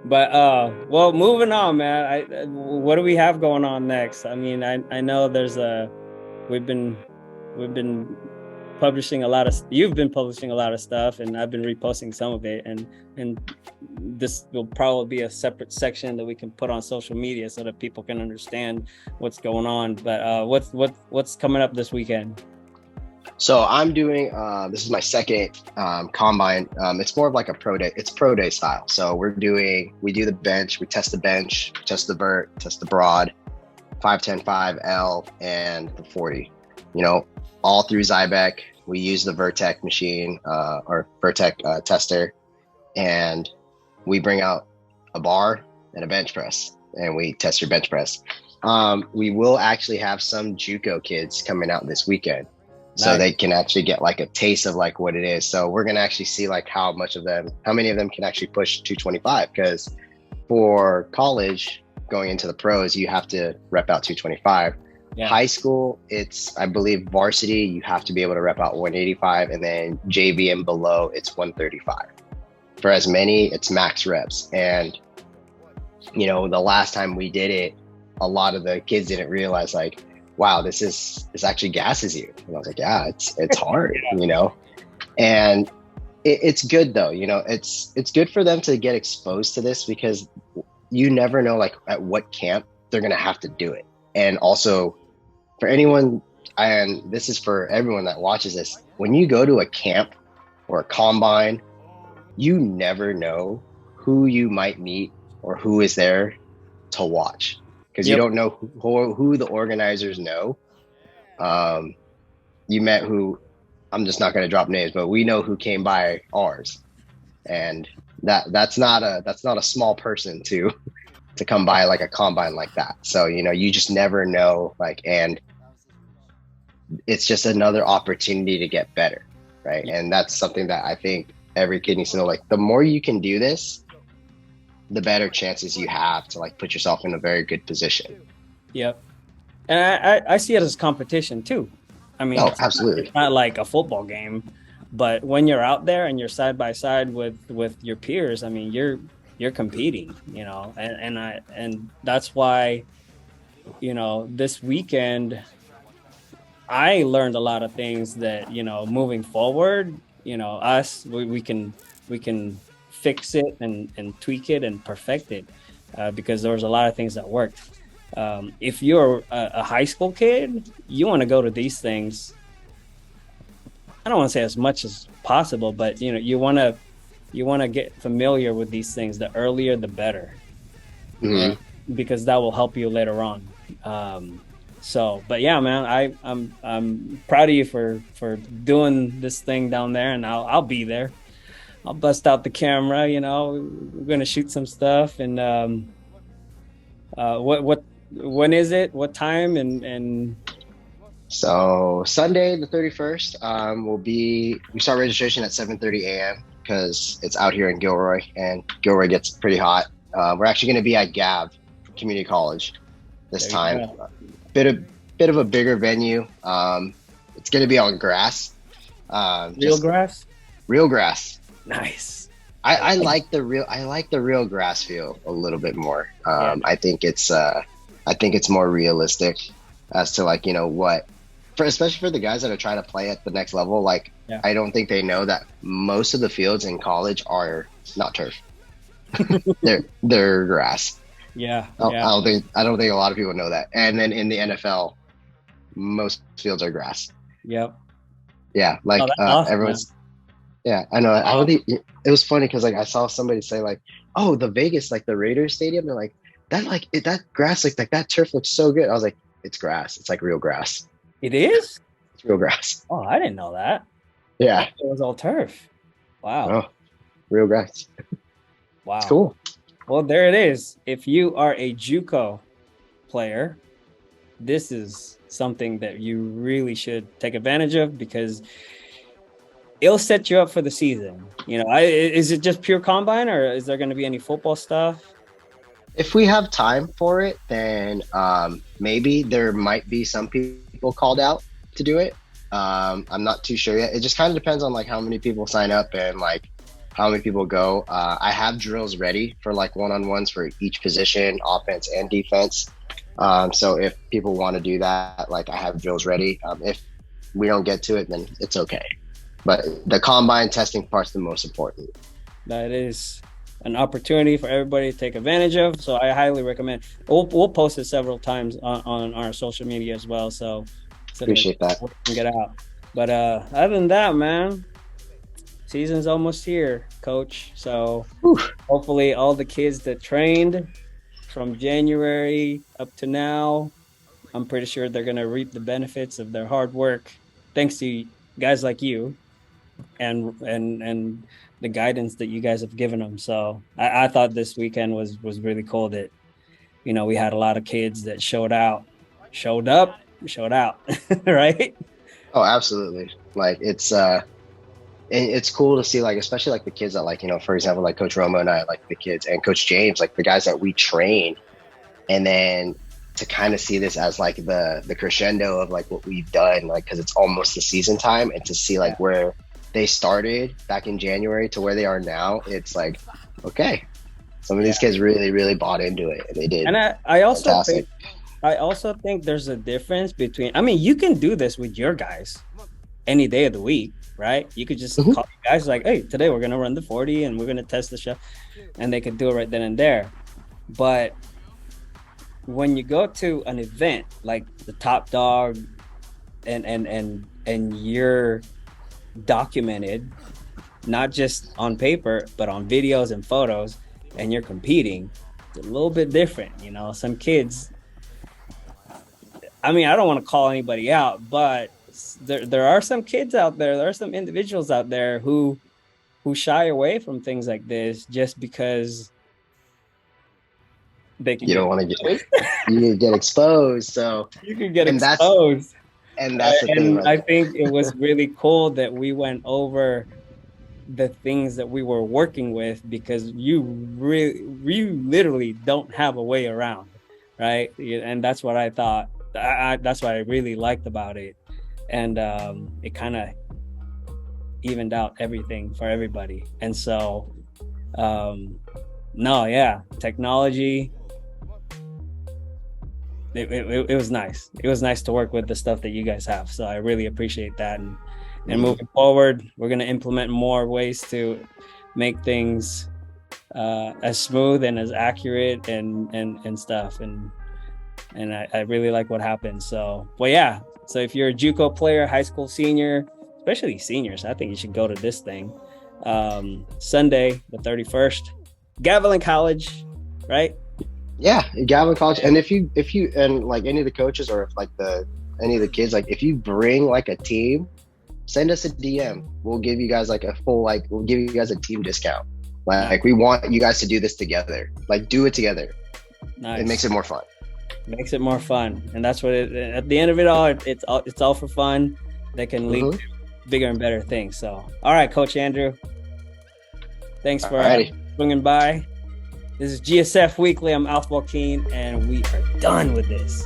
But well, moving on, man. What do we have going on next? I mean, I know we've been publishing a lot of, you've been publishing a lot of stuff, and I've been reposting some of it, and this will probably be a separate section that we can put on social media so that people can understand what's going on. But what's coming up this weekend? So I'm doing, this is my second combine. It's more of like a pro day. It's pro day style. So we do the bench, we test the bench, test the vert, test the broad, 510, 5L, and the 40. You know, all through Zybec. We use the Vertec machine or Vertec tester, and we bring out a bar and a bench press, and we test your bench press. We will actually have some JUCO kids coming out this weekend. Nice. So they can actually get like a taste of like what it is. So we're going to actually see like how many of them can actually push 225, because for college going into the pros, you have to rep out 225. Yeah. High school, it's, I believe varsity, you have to be able to rep out 185, and then JV and below, it's 135. For as many, it's max reps. And, you know, the last time we did it, a lot of the kids didn't realize like, wow, this actually gasses you. And I was like, yeah, it's hard, you know? And it's good though, you know, it's good for them to get exposed to this, because you never know like at what camp they're going to have to do it. And also for anyone, and this is for everyone that watches this, when you go to a camp or a combine, you never know who you might meet or who is there to watch. Because you don't know who the organizers know. You met who, I'm just not going to drop names, but we know who came by ours, and that's not a small person to come by like a combine like that. So you know, you just never know, like, and it's just another opportunity to get better, right? And that's something that I think every kid needs to know. Like, the more you can do this, the better chances you have to like put yourself in a very good position. Yep. And I see it as competition too. I mean, absolutely. It's not like a football game, but when you're out there and you're side by side with your peers, I mean, you're competing, you know, and that's why, you know, this weekend I learned a lot of things that, you know, moving forward, you know, we can fix it and tweak it and perfect it, because there was a lot of things that worked. If you're a high school kid, you want to go to these things, I don't want to say as much as possible, but you know, you want to get familiar with these things. The earlier the better. Mm-hmm. Because that will help you later on. So, but yeah, man, I'm proud of you for doing this thing down there, and I'll be there. I'll bust out the camera, you know, we're going to shoot some stuff. And when is it? What time? And so Sunday, the 31st, we start registration at 7:30 a.m. because it's out here in Gilroy, and Gilroy gets pretty hot. We're actually going to be at Gav Community College this time. Bit of a bigger venue. It's going to be on grass. Real grass? Real grass. Nice. I like the real grass feel a little bit more. I think it's more realistic as to like, you know, especially for the guys that are trying to play at the next level. Like, I don't think they know that most of the fields in college are not turf. they're grass. Yeah. I don't think a lot of people know that. And then in the NFL, most fields are grass. Yep. Yeah, like awesome, everyone's. Man. Yeah, I know. I don't think it was funny because like I saw somebody say like, "Oh, the Vegas, like the Raiders stadium." They're like, that grass, like that turf looks so good. I was like, it's grass. It's like real grass. It is. It's real grass. Oh, I didn't know that. Yeah, it was all turf. Wow. Oh, real grass. Wow. It's cool. Well, there it is. If you are a JUCO player, this is something that you really should take advantage of, because it'll set you up for the season. You know, is it just pure combine, or is there going to be any football stuff? If we have time for it, then maybe there might be some people called out to do it. I'm not too sure yet. It just kind of depends on like how many people sign up and like how many people go. I have drills ready for like one-on-ones for each position, offense and defense. So if people want to do that, like I have drills ready. If we don't get to it, then it's okay. But the combine testing part's the most important. That is an opportunity for everybody to take advantage of. So I highly recommend. We'll post it several times on our social media as well. So Appreciate that. We can get out. But other than that, man, season's almost here, Coach. So hopefully all the kids that trained from January up to now, I'm pretty sure they're going to reap the benefits of their hard work, thanks to guys like you and the guidance that you guys have given them. So I thought this weekend was really cool that, you know, we had a lot of kids that showed up, right? Oh, absolutely. Like it's cool to see, like, especially like the kids that, like, you know, for example, like Coach Romo and I, like the kids, and Coach James, like the guys that we train, and then to kind of see this as like the crescendo of like what we've done, like, because it's almost the season time, and to see like where they started back in January to where they are now, it's like, okay, some of these kids really bought into it, and they did. And I also think there's a difference between, I mean, you can do this with your guys any day of the week, right? You could just call you guys like, hey, today we're going to run the 40 and we're going to test the stuff, and they could do it right then and there. But when you go to an event like the Top Dog and you're documented, not just on paper, but on videos and photos, and you're competing, it's a little bit different. You know, some kids, I mean, I don't want to call anybody out, but there are some kids out there, there are some individuals out there who shy away from things like this just because they can. You don't want to get exposed, so you can get exposed. That's the thing. I think it was really cool that we went over the things that we were working with, because you literally don't have a way around, right? And that's what I thought. That's what I really liked about it, and it kind of evened out everything for everybody. And so, technology. It was nice. It was nice to work with the stuff that you guys have. So I really appreciate that. And moving forward, we're going to implement more ways to make things as smooth and as accurate and stuff. And I really like what happened. So, well, yeah. So if you're a JUCO player, high school senior, especially seniors, I think you should go to this thing. Sunday, the 31st, Gavilan College, right? Yeah, Gavilan College. And if you and like any of the coaches, or if like any of the kids, like if you bring like a team, send us a DM. We'll give you guys like we'll give you guys a team discount. Like we want you guys to do this together. Like do it together. Nice. It makes it more fun. Makes it more fun, and that's what at the end of it all, it's all for fun. That can lead to bigger and better things. So, all right, Coach Andrew, thanks for swinging by. This is GSF Weekly. I'm Alf Keen, and we are done with this.